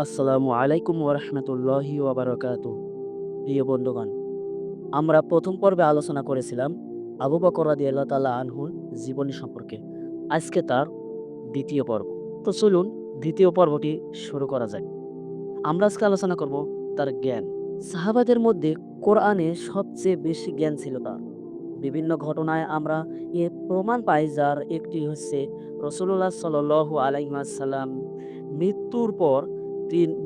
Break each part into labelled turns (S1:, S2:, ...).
S1: আসসালামু আলাইকুম ওরহমতুল্লাহি ওবারাকাতু। প্রিয় বন্ধুগণ, আমরা প্রথম পর্বে আলোচনা করেছিলাম আবু বকর রাদিয়াল্লাহু তাআলা আনহুর জীবনী সম্পর্কে। আজকে তার দ্বিতীয় পর্ব। তো চলুন দ্বিতীয় পর্বটি শুরু করা যাক। আমরা আজকে আলোচনা করব তার জ্ঞান। সাহাবাদের মধ্যে কোরআনে সবচেয়ে বেশি জ্ঞান ছিল তার। বিভিন্ন ঘটনায় আমরা এর প্রমাণ পাই, যার একটি হচ্ছে রাসূলুল্লাহ সাল্লাল্লাহু আলাইহি ওয়াসাল্লাম মৃত্যুর পর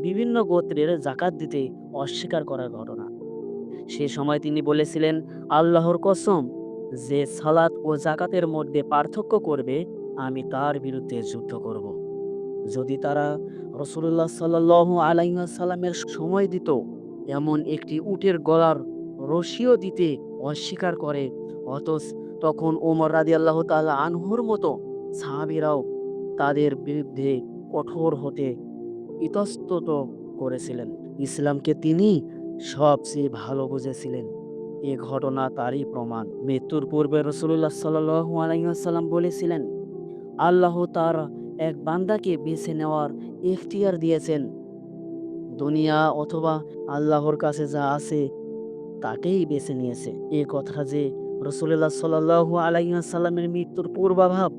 S1: বিভিন্ন গোত্রের যাকাত দিতে অস্বীকার করার ঘটনা। সে সময় তিনি বলেছিলেন, আল্লাহর কসম, যে সালাত ও যাকাতের মধ্যে পার্থক্য করবে, আমি তার বিরুদ্ধে যুদ্ধ করব। যদি তারা রাসূলুল্লাহ সাল্লাল্লাহু আলাইহি ওয়াসাল্লামের সময় দিত, এমন একটি উটের গলার রশিও দিতে অস্বীকার করে, অথচ তখন ওমর রাদিয়াল্লাহু তাআলা আনহুর মতো সাহাবীরাও তাদের বিরুদ্ধে কঠোর হতে ইতস্তত করেছিলেন। ইসলামকে তিনি সবচেয়ে ভালো বুঝেছিলেন। এ ঘটনা তারই প্রমাণ। মৃত্যুর পূর্বে রাসূলুল্লাহ সাল্লাল্লাহু আলাইহি ওয়াসাল্লাম বলেছিলেন, আল্লাহ তার এক বান্দাকে বেছে নেওয়ার ইখতিয়ার দিয়েছেন। দুনিয়া অথবা আল্লাহর কাছে যা আছে তাকেই বেছে নিয়েছে। এ কথা যে রাসূলুল্লাহ সাল্লাল্লাহু আলাইহি ওয়াসাল্লামের মৃত্যুর পূর্বাভাব,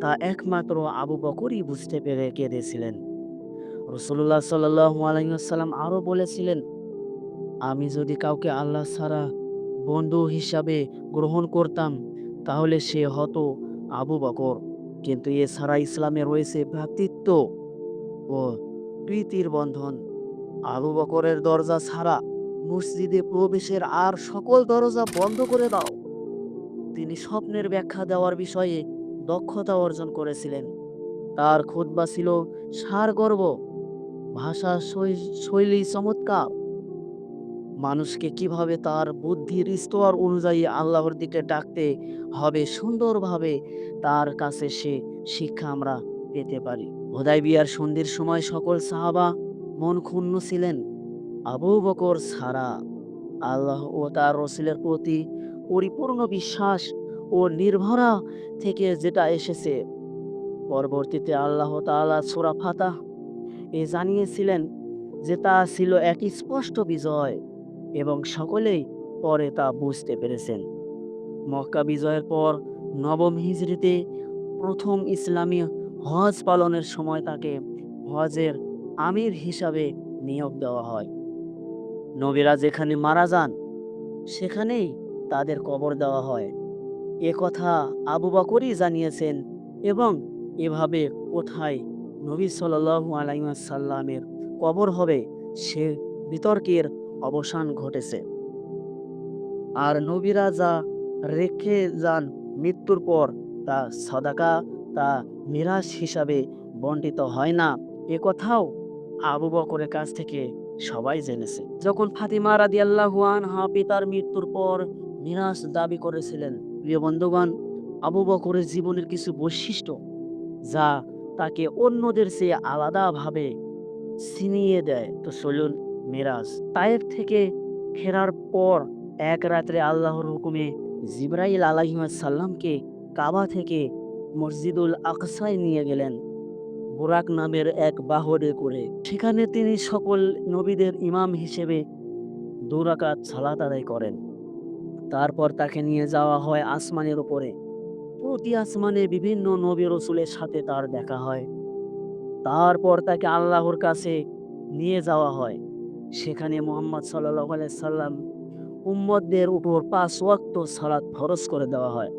S1: তা একমাত্র আবু বকরই বুঝতে পেরে কেঁদেছিলেন। রাসূলুল্লাহ সাল্লাল্লাহু আলাইহি ওয়াসাল্লাম আরও বলেছিলেন, আমি যদি কাউকে আল্লাহ ছাড়া বন্ধু হিসাবে গ্রহণ করতাম, তাহলে সে হতো আবু বকর। কিন্তু এছাড়া ইসলামে রয়েছে ভ্রাতৃত্ব ও প্রীতির বন্ধন। আবু বকরের দরজা ছাড়া মসজিদে প্রবেশের আর সকল দরজা বন্ধ করে দাও। তিনি স্বপ্নের ব্যাখ্যা দেওয়ার বিষয়ে দক্ষতা অর্জন করেছিলেন। তার খুতবা ছিল সারগর্ব, ভাষা শৈলী চমৎকার। মানুষকে কিভাবে তার বুদ্ধির স্তর অনুযায়ী আল্লাহর দিকে ডাকতে হবে সুন্দরভাবে, তার কাছে সে শিক্ষা আমরা পেতে পারি। হুদায়বিয়ার সন্ধির সময় সকল সাহাবা মন ক্ষুণ্ণ ছিলেন। আবু বকর ছাড়া আল্লাহ ও তার রসুলের প্রতি পরিপূর্ণ বিশ্বাস ও নির্ভরা থেকে যেটা এসেছে। পরবর্তীতে আল্লাহ তাআলা সূরা ফাতাহ জানিয়েছিলেন যে তা ছিল এক স্পষ্ট বিজয়, এবং সকলেই পরে তা বুঝতে পেরেছেন। মক্কা বিজয়ের পর নবম হিজরিতে প্রথম ইসলামী হজ পালনের সময় তাকে হজের আমির হিসাবে নিয়োগ দেওয়া হয়। নবীরা যেখানে মারা যান, সেখানেই তাদের কবর দেওয়া হয়, এ কথা আবু বকরই জানিয়েছেন। এবং এভাবে কোথায় নবী সাল্লাল্লাহু আলাইহি ওয়াসাল্লামের কবর হবে, সে বিতর্কের অবসান ঘটেছে। আর নবীরা যা রেখে যান মৃত্যুর পর, তা সদাকা, তা মিরাস হিসাবে বণ্টিত হয় না, এ কথাও আবু বকরের কাছ থেকে সবাই জেনেছে। যখন ফাতিমা রাদিয়াল্লাহু আনহা পিতার মৃত্যুর পর মিরাস দাবি করেছিলেন, প্রিয় বন্ধুগণ, আবু বকরের জীবনের কিছু বৈশিষ্ট্য যা তাকে অন্যদের চেয়ে আলাদাভাবে ছিনিয়ে দেয়। তো চলুন মিরাজ। তায়েফ থেকে ফেরার পর এক রাত্রে আল্লাহর হুকুমে জিবরাইল আলাইহিস সালামকে কাবা থেকে মসজিদুল আকসায় নিয়ে গেলেন বুরাক নামের এক বাহনে করে। সেখানে তিনি সকল নবীদের ইমাম হিসেবে ২ রাকাত সালাত আদায় করেন। তারপর তাকে নিয়ে যাওয়া হয় আসমানের উপরে। প্রতি আসমানে বিভিন্ন নবী রসুলের সাথে তার দেখা হয়। তারপর তাকে আল্লাহর কাছে নিয়ে যাওয়া হয়। সেখানে মুহাম্মদ সাল্লাল্লাহু আলাইহি সাল্লাম উম্মতদের উপর ৫ ওয়াক্ত সালাত ফরজ করে দেওয়া হয়।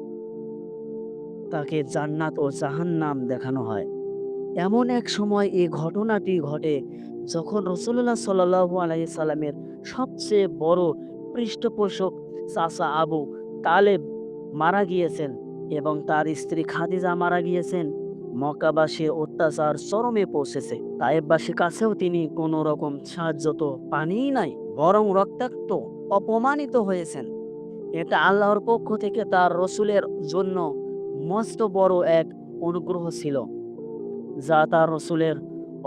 S1: তাকে জান্নাত ও জাহান্নাম দেখানো হয়। এমন এক সময় এই ঘটনাটি ঘটে যখন রাসূলুল্লাহ সাল্লাল্লাহু আলাইহি সাল্লামের সবচেয়ে বড় পৃষ্ঠপোষক চাচা আবু তালেব মারা গিয়েছেন এবং তার স্ত্রী খাদিজা মারা গিয়েছেন। মক্কাবাসীর অত্যাচার চরমে পৌঁছেছে। তায়েববাসীর কাছেও তিনি কোনো রকম সাহায্য তো পানিই নাই, বরং রক্তাক্ত অপমানিত হয়েছেন। এটা আল্লাহর পক্ষ থেকে তার রসুলের জন্য মস্ত বড় এক অনুগ্রহ ছিল, যা তার রসুলের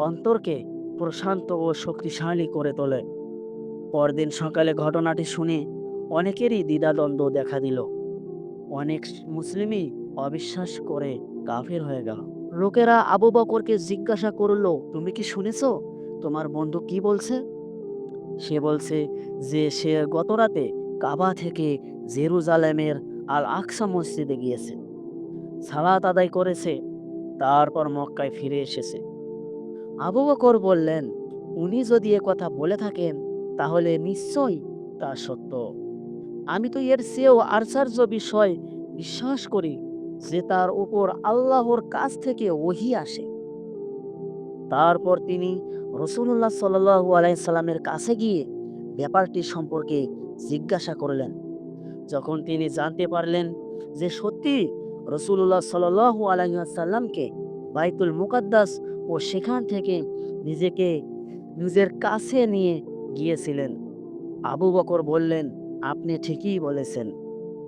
S1: অন্তরকে প্রশান্ত ও শক্তিশালী করে তোলে। পরদিন সকালে ঘটনাটি শুনে অনেকেরই দ্বিধাদ্বন্দ্ব দেখা দিল। অনেক মুসলিমই অবিশ্বাস করে কাফের হয়ে গেল। লোকেরা আবু বকরকে জিজ্ঞাসা করল, তুমি কি শুনেছ তোমার বন্ধু কি বলছে? সে বলছে যে সে গতরাতে কাবা থেকে জেরুজালেমের আল আকসা মসজিদে গিয়েছে, সালাত আদায় করেছে, তারপর মক্কায় ফিরে এসেছে। আবু বকর বললেন, উনি যদি এ কথা বলে থাকেন তাহলে নিশ্চয়ই তা সত্য। আমি তো এর চেয়েও আশ্চর্য বিষয় বিশ্বাস করি যে তার উপর আল্লাহর কাছ থেকে ওহী আসে। তারপর তিনি রসুল্লাহ সাল্লাল্লাহু আলাইহি সাল্লামের কাছে গিয়ে ব্যাপারটি সম্পর্কে জিজ্ঞাসা করলেন। যখন তিনি জানতে পারলেন যে সত্যি রসুল্লাহ সাল্লাল্লাহু আলাইহি সাল্লামকে বাইতুল মুকাদ্দাস ও সেখান থেকে নিজেকে নিজের কাছে নিয়ে গিয়েছিলেন, আবু বকর বললেন, আপনি ঠিকই বলেছেন,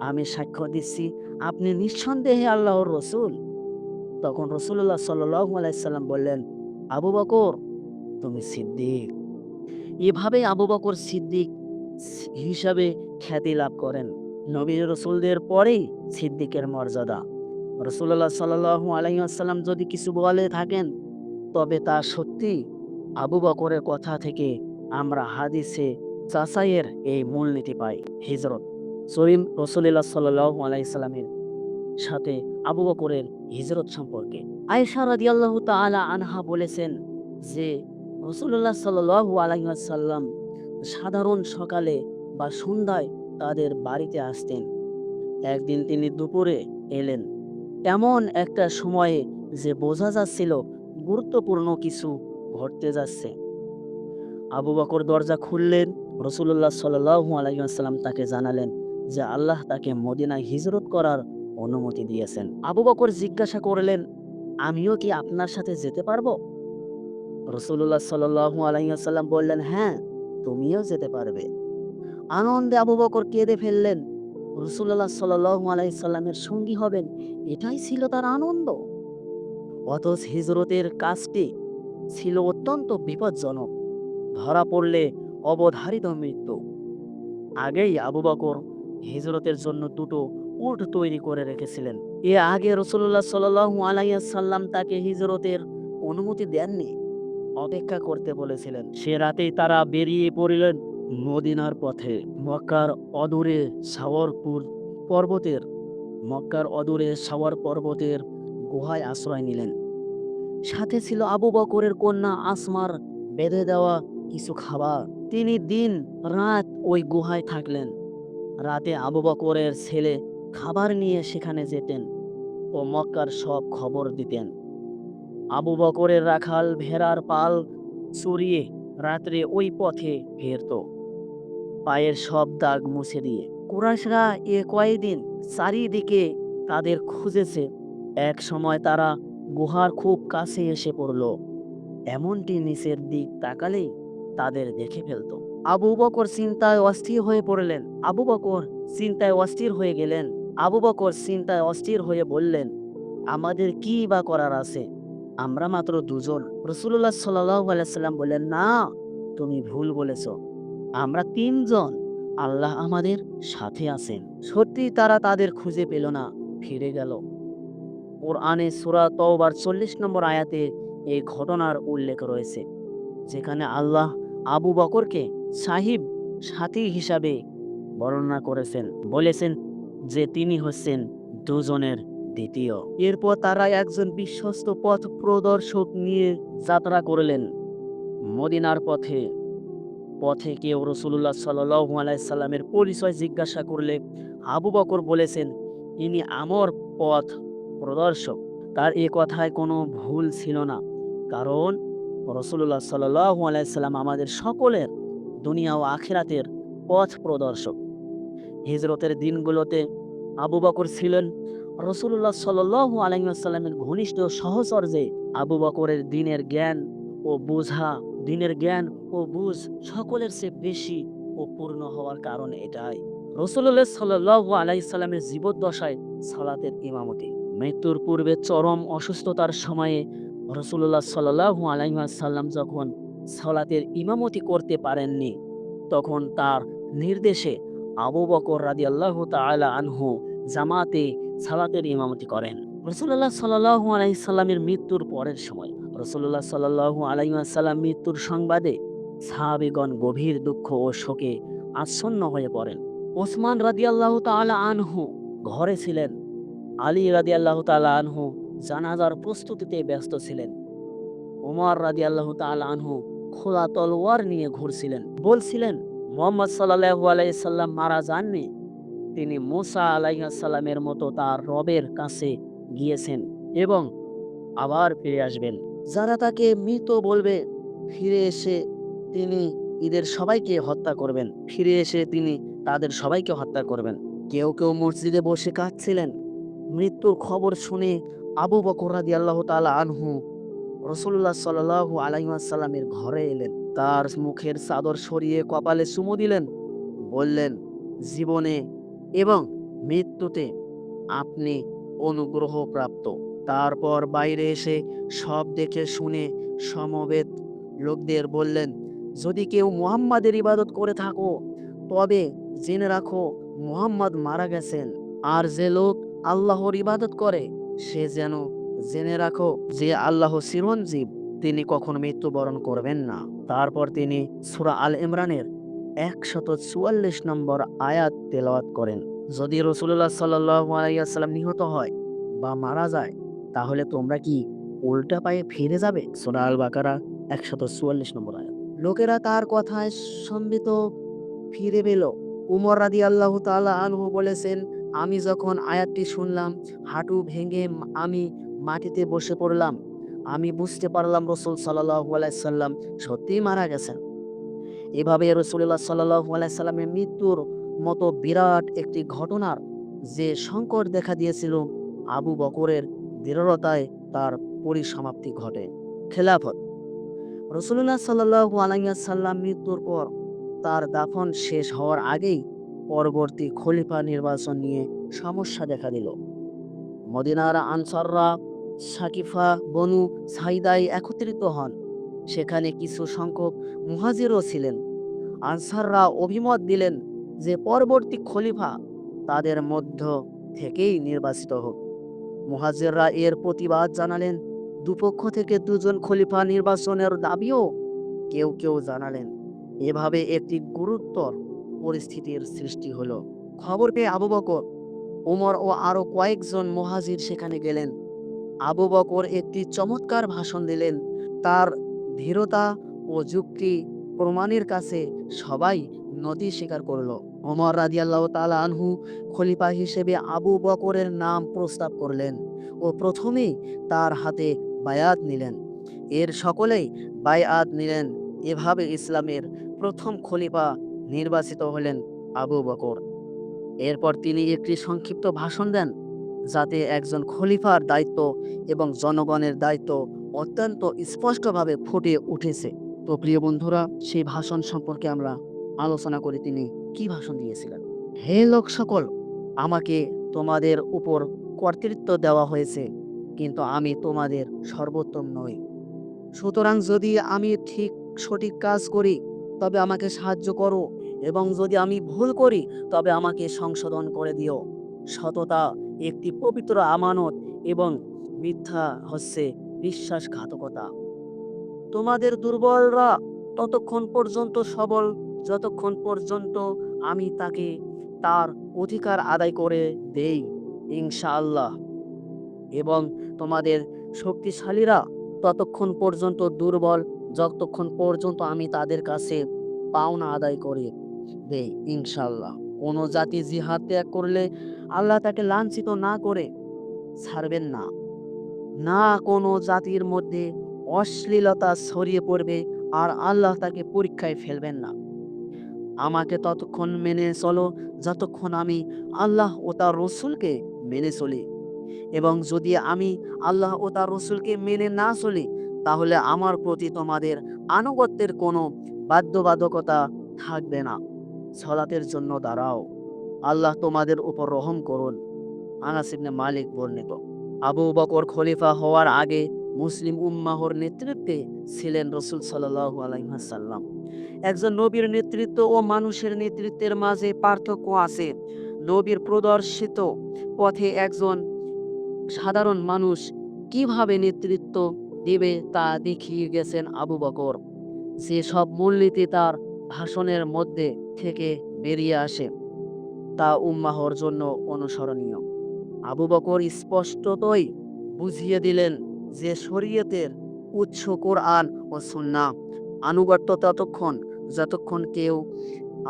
S1: আমি সাক্ষ্য দিচ্ছি আপনি নিঃসন্দেহে আল্লাহর রসুল। তখন রসুল্লাহ সাল্লাল্লাহু আলাইহি সাল্লাম বললেন, আবু বকর, তুমি সিদ্দিক। এভাবে আবু বকর সিদ্দিক হিসাবে খ্যাতি লাভ করেন। নবী রসুলদের পরেই সিদ্দিকের মর্যাদা। রসুল্লাহ সাল্লাল্লাহু আলাইহি ওয়াসাল্লাম যদি কিছু বলে থাকেন তবে তা সত্যি। আবু বকরের কথা থেকে আমরা হাদিসে চাচাইয়ের এই মূলনীতি পাই। হিজরত সহিহ রসুল্লাহ সাল্লাল্লাহু আলাইহি সাল্লামের সাথে আবু বকরের হিজরত সম্পর্কে আয়েশা রাদিয়াল্লাহু তাআলা আনহা বলেছেন যে রাসূলুল্লাহ সাল্লাল্লাহু আলাইহি ওয়াসাল্লাম সাধারণ সকালে বা সন্ধ্যায় তাদের বাড়িতে আসতেন। একদিন তিনি দুপুরে এলেন, এমন একটা সময়ে যে বোঝা যাচ্ছিল গুরুত্বপূর্ণ কিছু ঘটতে যাচ্ছে। আবু বকর দরজা খুললেন। রাসূলুল্লাহ সাল্লাল্লাহু আলাইহি ওয়াসাল্লাম তাকে জানালেন যে আল্লাহ তাকে মদিনায় হিজরত করার অনুমতি দিয়েছেন। আবু বকর জিজ্ঞাসা করলেন, আমিও কি আপনার সাথে যেতে পারবো? রাসূলুল্লাহ সাল্লাল্লাহু আলাইহি ওয়াসাল্লাম বললেন, হ্যাঁ, তুমিও যেতে পারবে। আনন্দে আবু বকর কেঁদে ফেললেন। রাসূলুল্লাহ সাল্লাল্লাহু আলাইহি সাল্লামের সঙ্গী হবেন, এটাই ছিল তার আনন্দ। অথচ হিজরতের কাজটি ছিল অত্যন্ত বিপজ্জনক। ধরা পড়লে অবধারিত মৃত্যু। আগেই আবু বকর হিজরতের জন্য দুটো উট তৈরি করে রেখেছিলেন। এ আগে রাসূলুল্লাহ সাল্লাল্লাহু আলাইহি সাল্লাম তাকে হিজরতের অনুমতি দেননি, অপেক্ষা করতে বলেছিলেন। সে রাতেই তারা বেরিয়ে পড়লেন মদিনার পথে। সাওয়ারপুর পর্বতের মক্কার অদূরে সাওয়ার পর্বতের গুহায় আশ্রয় নিলেন। সাথে ছিল আবু বকরের কন্যা আসমার বেঁধে দেওয়া কিছু খাবার। তিনি দিন রাত ওই গুহায় থাকলেন। রাতে আবু বকরের ছেলে খাবার নিয়ে সেখানে যেতেন ও মক্কার সব খবর দিতেন। আবু বকরের রাখাল ভেড়ার পাল চড়িয়ে রাত্রে ওই পথে ফিরত, পায়ের সব দাগ মুছে দিয়ে। কুরাইশরা এ কয়েকদিন চারিদিকে তাদের খুঁজেছে। এক সময় তারা গুহার খুব কাছে এসে পড়ল, এমনটি নিচের দিক তাকালেই তাদের দেখে ফেলত। আবু বকর চিন্তায় অস্থির হয়ে পড়লেন। আবু বকর চিন্তায় অস্থির হয়ে গেলেন। আবু বকর চিন্তায় অস্থির হয়ে বললেন, আমাদের কি বা করার আছে? আমরা মাত্র দুজন। রাসূলুল্লাহ সাল্লাল্লাহু আলাইহি সাল্লাম বললেন, না, তুমি ভুল বলেছ, আমরা তিনজন। আল্লাহ আমাদের সাথে আছেন। সত্যি তারা তাদের খুঁজে পেল না, ফিরে গেল। কোরআনে সূরা তওবার ৪০ নম্বর আয়াতে এই ঘটনার উল্লেখ রয়েছে, যেখানে আল্লাহ আবু বকরকে সাথী হিসাবে বর্ণনা করেছেন, বলেছেন যে তিনি হচ্ছেন দুজনের দ্বিতীয়। এরপর তারা একজন বিশ্বস্ত পথ প্রদর্শক নিয়ে যাত্রা করলেন মদিনার পথে। পথে কেউ রাসূলুল্লাহ সাল্লাল্লাহু আলাইহি সাল্লামের পরিচয় জিজ্ঞাসা করলে আবু বকর বলেছেন, ইনি আমার পথ প্রদর্শক। তার এ কথায় কোনো ভুল ছিল না, কারণ রাসূলুল্লাহ সাল্লাল্লাহু আলাইহি সাল্লাম আমাদের সকলের দুনিয়া ও আখিরাতের পথ প্রদর্শক। হিজরতের দিনগুলোতে আবু বকর ছিলেন রাসূলুল্লাহ সাল্লাল্লাহু আলাইহি ওয়াসাল্লামের ঘনিষ্ঠ সহচর্যে। আবু বকরের দিনের জ্ঞান ও বুঝ সকলের চেয়ে বেশি ও পূর্ণ হওয়ার কারণ এটাই। রাসূলুল্লাহ সাল্লাল্লাহু আলাইহি সাল্লামের জীবদ্দশায় সালাতের ইমামতি। মৃত্যুর পূর্বে চরম অসুস্থতার সময়ে রাসূলুল্লাহ সাল্লাল্লাহু আলাইহি ওয়াসাল্লাম যখন সালাতের ইমামতি করতে পারেননি, তখন তার নির্দেশে আবু বকর রাদিয়াল্লাহু তাআলা আনহু জামাতে সালাতের ইমামতি করেন। রাসূলুল্লাহ সাল্লাল্লাহু আলাইহি সাল্লামের মৃত্যুর পরের সময় রাসূলুল্লাহ সাল্লাল্লাহু আলাইহি ওয়াসাল্লাম মৃত্যুর সংবাদে সাহাবীগণ গভীর দুঃখ ও শোকে আচ্ছন্ন হয়ে পড়েন। ওসমান রাদিয়াল্লাহু তাআলা আনহু ঘরে ছিলেন। আলী রাদিয়াল্লাহু তাআলা আনহু জানাজার প্রস্তুতিতে ব্যস্ত ছিলেন। ওমর রাদিয়াল্লাহু তাআলা আনহু খোলা তলোয়ার নিয়ে ঘুরছিলেন। বলছিলেন, মুহাম্মদ সাল্লাল্লাহু আলাইহি সাল্লাম মারা যাননি। তিনি মুসা আলাইহিস সালামের মতো তার রবের কাছে গিয়েছেন এবং আবার ফিরে আসবেন। যারা তাকে মৃত বলবে, ফিরে এসে তিনি এদের সবাইকে হত্যা করবেন। ফিরে এসে তিনি তাদের সবাইকে হত্যা করবেন। কেউ কেউ মসজিদে বসে কাঁদছিলেন। মৃত্যুর খবর শুনে আবু বকর রাদিয়াল্লাহু তাআলা আনহু রাসূলুল্লাহ সাল্লাল্লাহু আলাইহি ওয়াসাল্লামের ঘরে এলেন। তার মুখের চাদর সরিয়ে কপালে চুমু দিলেন। বললেন, জীবনে এবং মৃত্যুতে আপনি অনুগ্রহপ্রাপ্ত। তারপর বাইরে এসে সব দেখে শুনে সমবেত লোকদের বললেন, যদি কেউ মুহাম্মাদের ইবাদত করে থাকো তবে জেনে রাখো মুহাম্মদ মারা গেছেন। আর যে লোক আল্লাহর ইবাদত করে সে যেন জেনে রাখো যে আল্লাহ চিরঞ্জীব, তিনি কখনো মৃত্যুবরণ করবেন না। তারপর তিনি সূরা আল ইমরানের ১৪৪ নম্বর আয়াত তেলাওয়াত করেন। যদি রাসূলুল্লাহ সাল্লাল্লাহু আলাইহি ওয়াসাল্লাম নিহত হয় বা মারা যায় তাহলে তোমরা কি উল্টা পায়ে ফিরে যাবে? সূরা আল বাকারা ১৪৪ নম্বর আয়াত। লোকেরা তার কথায় সম্মিত ফিরে পেল। উমর রাদিয়াল্লাহু তাআলা আনহু বলেছেন, আমি যখন আয়াতটি শুনলাম হাঁটু ভেঙে আমি মাটিতে বসে পড়লাম। আমি বুঝতে পারলাম রাসূল সাল্লাল্লাহু আলাইহি সাল্লাম সত্যিই মারা গেছেন। এভাবে রাসূলুল্লাহ সাল্লাল্লাহু আলাইহি সাল্লামের মৃত্যুর মতো বিরাট একটি ঘটনার যে সংকট দেখা দিয়েছিল, আবু বকরের দৃঢ়তায় তার পরিসমাপ্তি ঘটে। খেলাফত। রাসূলুল্লাহ সাল্লাল্লাহু আলাইহি ওয়াসাল্লাম মৃত্যুর পর তার দাফন শেষ হওয়ার আগেই পরবর্তী খলিফা নির্বাচন নিয়ে সমস্যা দেখা দিল। মদিনার আনসাররা সাকিফা বনু সাইদায় একত্রিত হন। সেখানে কিছু সংখ্যক মুহাজিরও ছিলেন। আনসাররা অভিমত দিলেন যে পরবর্তী খলিফা তাদের মধ্য থেকেই নির্বাচিত হোক। মুহাজিররা এর প্রতিবাদ জানালেন। দুপক্ষ থেকে দুজন খলিফা নির্বাচনের দাবিও কেউ কেউ জানালেন। এভাবে একটি গুরুতর পরিস্থিতির সৃষ্টি হলো। খবর পেয়ে আবু বকর, ওমর ও আরো কয়েকজন মুহাজির সেখানে গেলেন। আবু বকর একটি চমৎকার ভাষণ দিলেন। তার ধীরতা ও যুক্তি প্রমাণের কাছে সবাই নতি স্বীকার করল। ওমর রাদিয়াল্লাহু তাআলা আনহু খলিফা হিসেবে আবু বকরের নাম প্রস্তাব করলেন ও প্রথমেই তার হাতে বায়াত নিলেন। এর সকলেই বায়াত নিলেন। এভাবে ইসলামের প্রথম খলিফা নির্বাচিত হলেন আবু বকর। এরপর তিনি একটি সংক্ষিপ্ত ভাষণ দেন, যাতে একজন খলিফার দায়িত্ব এবং জনগণের দায়িত্ব অত্যন্ত স্পষ্টভাবে ফুটে উঠেছে। তো প্রিয় বন্ধুরা, সেই ভাষণ সম্পর্কে আমরা আলোচনা করি তিনি কি ভাষণ দিয়েছিলেন। হে লোক সকল, আমাকে তোমাদের উপর কর্তৃত্ব দেওয়া হয়েছে, কিন্তু আমি তোমাদের সর্বোত্তম নই। সুতরাং যদি আমি সঠিক কাজ করি তবে আমাকে সাহায্য করো, এবং যদি আমি ভুল করি তবে আমাকে সংশোধন করে দিও। সততা একটি পবিত্র আমানত এবং মিথ্যা হচ্ছে বিশ্বাসঘাতকতা। তোমাদের দুর্বলরা ততক্ষণ পর্যন্ত সবল যতক্ষণ পর্যন্ত আমি তাকে তার অধিকার আদায় করে দেই, ইনশাআল্লাহ। এবং তোমাদের শক্তিশালীরা ততক্ষণ পর্যন্ত দুর্বল যতক্ষণ পর্যন্ত আমি তাদের কাছে পাওনা আদায় করে দেই, ইনশাআল্লাহ। কোনো জাতি জিহাদ ত্যাগ করলে আল্লাহ তাকে লাঞ্ছিত না করে ছাড়বেন না। না কোনো জাতির মধ্যে অশ্লীলতা ছড়িয়ে পড়বে আর আল্লাহ তাকে পরীক্ষায় ফেলবেন না। আমাকে ততক্ষণ মেনে চলো যতক্ষণ আমি আল্লাহ ও তার রসুলকে মেনে চলি, এবং যদি আমি আল্লাহ ও তার রসুলকে মেনে না চলি তাহলে আমার প্রতি তোমাদের আনুগত্যের কোনো বাধ্যবাধকতা থাকবে না। সালাতের জন্য দাঁড়াও, আল্লাহ তোমাদের উপর রহম করুন। আনাস ইবনে মালিক বর্ণিত। আবু বকর খলিফা হওয়ার আগে মুসলিম উম্মাহর নেতৃত্বে ছিলেন রাসূল সাল্লাল্লাহু আলাইহি ওয়াসাল্লাম। একজন নবীর নেতৃত্ব ও মানুষের নেতৃত্বের মাঝে পার্থক্য আছে। নবীর প্রদর্শিত পথে একজন সাধারণ মানুষ কিভাবে নেতৃত্ব দিবে তা দেখিয়ে গেছেন আবু বকর। যে সব মূলনীতি তার ভাষণের মধ্যে থেকে বেরিয়ে আসে তা উম্মাহর জন্য অনুসরণীয়। আবু বকর স্পষ্টতই বুঝিয়ে দিলেন যে শরীয়তের উৎস কোরআন ও সুন্নাহ। আনুগত্য ততক্ষণ যতক্ষণ কেউ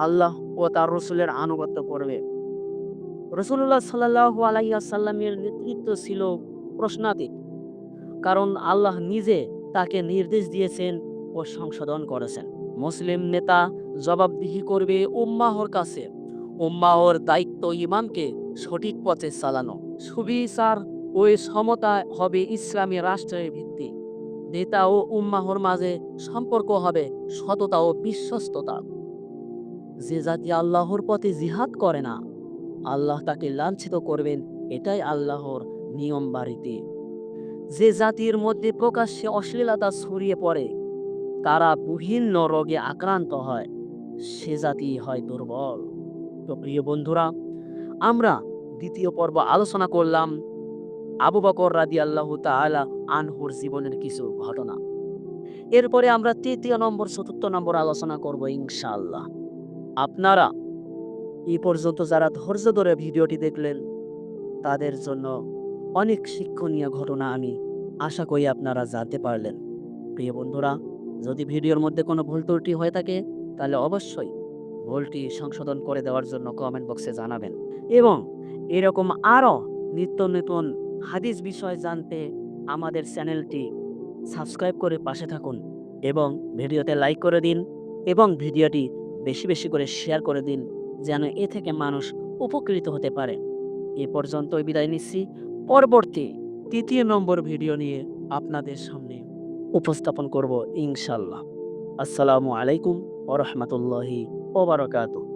S1: আল্লাহ ও তার রসুলের আনুগত্য করবে। রসুল্লাহ সাল্লাল্লাহু আলাইহি ওয়াসাল্লামের নেতৃত্ব ছিল প্রশ্নাতীত, কারণ আল্লাহ নিজে তাকে নির্দেশ দিয়েছেন ও সংশোধন করেছেন। মুসলিম নেতা জবাবদিহি করবে উম্মাহর কাছে। উম্মাহর দায়িত্ব ইমামকে সঠিক পথে চালানো। সুবিচার ও সমতা হবে ইসলামী রাষ্ট্রের ভিত্তি। নেতা ও উম্মাহর মাঝে সম্পর্ক হবে সততা ও বিশ্বস্ততা। যে জাতি আল্লাহর পথে জিহাদ করে না, আল্লাহ তাকে লাঞ্ছিত করবেন, এটাই আল্লাহর নিয়ম বা রীতি। যে জাতির মধ্যে প্রকাশ্যে অশ্লীলতা ছড়িয়ে পড়ে, তারা বিভিন্ন রোগে আক্রান্ত হয়, সে জাতি হয় দুর্বল। তো প্রিয় বন্ধুরা, আমরা দ্বিতীয় পর্ব আলোচনা করলাম আবু বকর রাদিয়াল্লাহু তাআলা আনহুর জীবনের কিছু ঘটনা। এরপরে আমরা তৃতীয় নম্বর, চতুর্থ নম্বর আলোচনা করব ইনশাআল্লাহ। আপনারা এই পর্যন্ত যারা ধৈর্য ধরে ভিডিওটি দেখলেন, তাদের জন্য অনেক শিক্ষণীয় ঘটনা আমি আশা করি আপনারা জানতে পারলেন। প্রিয় বন্ধুরা, যদি ভিডিওর মধ্যে কোনো ভুল ত্রুটি হয়ে থাকে, তাহলে অবশ্যই ভুলটি সংশোধন করে দেওয়ার জন্য কমেন্ট বক্সে জানাবেন। এবং এরকম আরও নিত্য নতুন হাদিস বিষয় জানতে আমাদের চ্যানেলটি সাবস্ক্রাইব করে পাশে থাকুন এবং ভিডিওতে লাইক করে দিন এবং ভিডিওটি বেশি বেশি করে শেয়ার করে দিন, যেন এ থেকে মানুষ উপকৃত হতে পারে। এ পর্যন্তই বিদায় নিচ্ছি। পরবর্তী তৃতীয় নম্বর ভিডিও নিয়ে আপনাদের সামনে উপস্থাপন করব ইনশাল্লাহ। আসসালামু আলাইকুম ওয়া রাহমাতুল্লাহি ওয়া বারাকাতুহু।